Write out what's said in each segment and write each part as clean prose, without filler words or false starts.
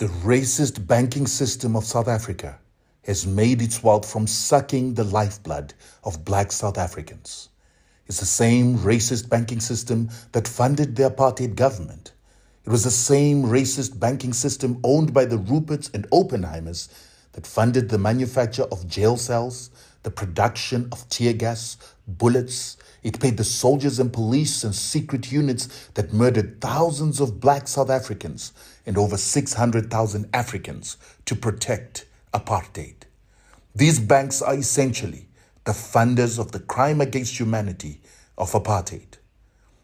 The racist banking system of South Africa has made its wealth from sucking the lifeblood of black South Africans. It's the same racist banking system that funded the apartheid government. It was the same racist banking system owned by the Ruperts and Oppenheimers that funded the manufacture of jail cells, the production of tear gas, bullets. It paid the soldiers and police and secret units that murdered thousands of black South Africans and over 600,000 Africans to protect apartheid. These banks are essentially the funders of the crime against humanity of apartheid.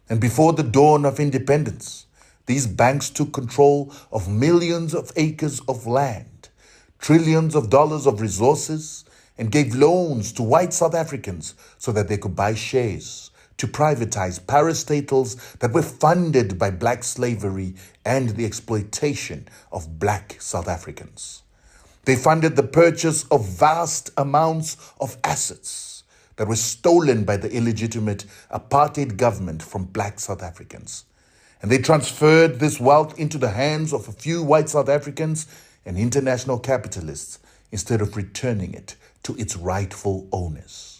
And before the dawn of independence, these banks took control of millions of acres of land, trillions of dollars of resources, and gave loans to white South Africans so that they could buy shares, to privatize parastatals that were funded by black slavery and the exploitation of black South Africans. They funded the purchase of vast amounts of assets that were stolen by the illegitimate apartheid government from black South Africans. And they transferred this wealth into the hands of a few white South Africans and international capitalists instead of returning it to its rightful owners.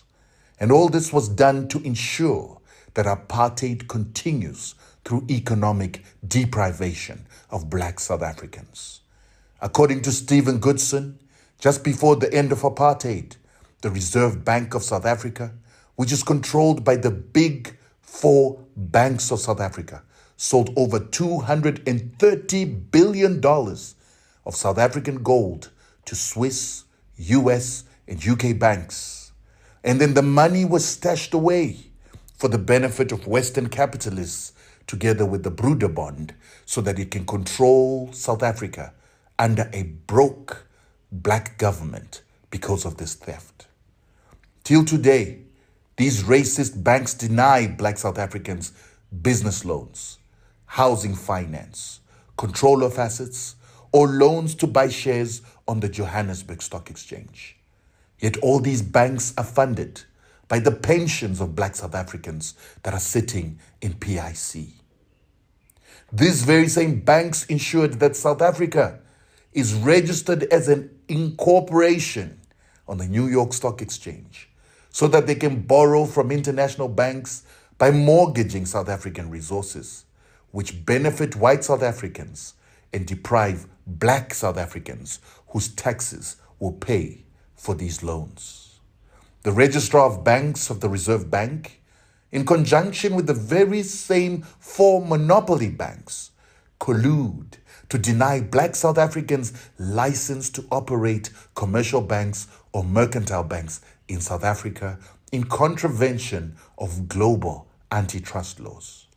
And all this was done to ensure that apartheid continues through economic deprivation of black South Africans. According to Stephen Goodson, just before the end of apartheid, the Reserve Bank of South Africa, which is controlled by the big four banks of South Africa, sold over $230 billion of South African gold to Swiss, US, and UK banks. And then the money was stashed away for the benefit of Western capitalists together with the Broederbond so that it can control South Africa under a broke black government because of this theft. Till today, these racist banks deny black South Africans business loans, housing finance, control of assets, or loans to buy shares on the Johannesburg Stock Exchange. Yet all these banks are funded by the pensions of black South Africans that are sitting in PIC. These very same banks ensured that South Africa is registered as an incorporation on the New York Stock Exchange so that they can borrow from international banks by mortgaging South African resources, which benefit white South Africans and deprive black South Africans whose taxes will pay for these loans. The Registrar of Banks of the Reserve Bank, in conjunction with the very same four monopoly banks, collude to deny black South Africans license to operate commercial banks or mercantile banks in South Africa in contravention of global antitrust laws.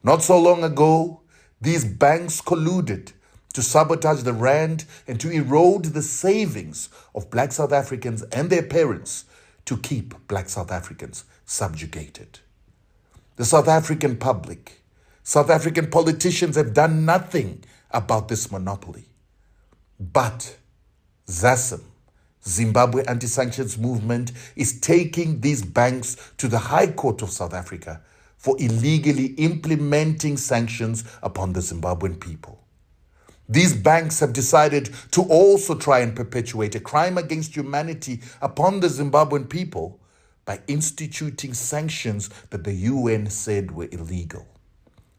Not so long ago, these banks colluded to sabotage the rand and to erode the savings of black South Africans and their parents to keep black South Africans subjugated. The South African public, South African politicians have done nothing about this monopoly. But ZASM, Zimbabwe Anti-Sanctions movement, is taking these banks to the High Court of South Africa for illegally implementing sanctions upon the Zimbabwean people. These banks have decided to also try and perpetuate a crime against humanity upon the Zimbabwean people by instituting sanctions that the UN said were illegal.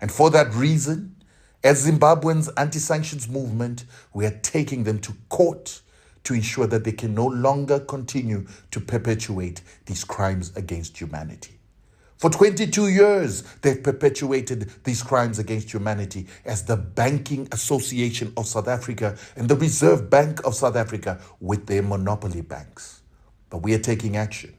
And for that reason, as Zimbabweans anti-sanctions movement, we are taking them to court to ensure that they can no longer continue to perpetuate these crimes against humanity. For 22 years, they've perpetuated these crimes against humanity as the Banking Association of South Africa and the Reserve Bank of South Africa with their monopoly banks. But we are taking action.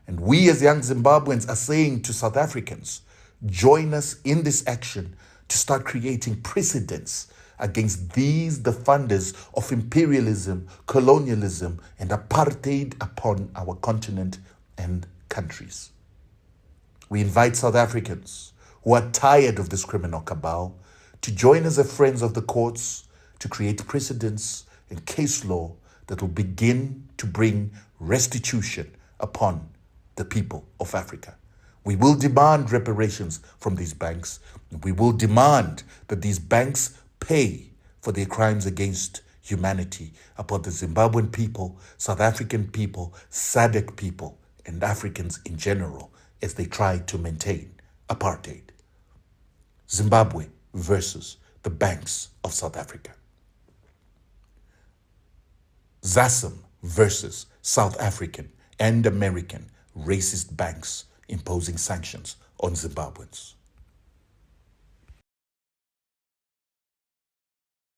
And we as young Zimbabweans are saying to South Africans, join us in this action to start creating precedents against these, the funders of imperialism, colonialism, and apartheid upon our continent and countries. We invite South Africans who are tired of this criminal cabal to join us as friends of the courts to create precedents and case law that will begin to bring restitution upon the people of Africa. We will demand reparations from these banks. We will demand that these banks pay for their crimes against humanity upon the Zimbabwean people, South African people, SADC people, and Africans in general as they tried to maintain apartheid. Zimbabwe versus the banks of South Africa. ZASM versus South African and American racist banks imposing sanctions on Zimbabweans.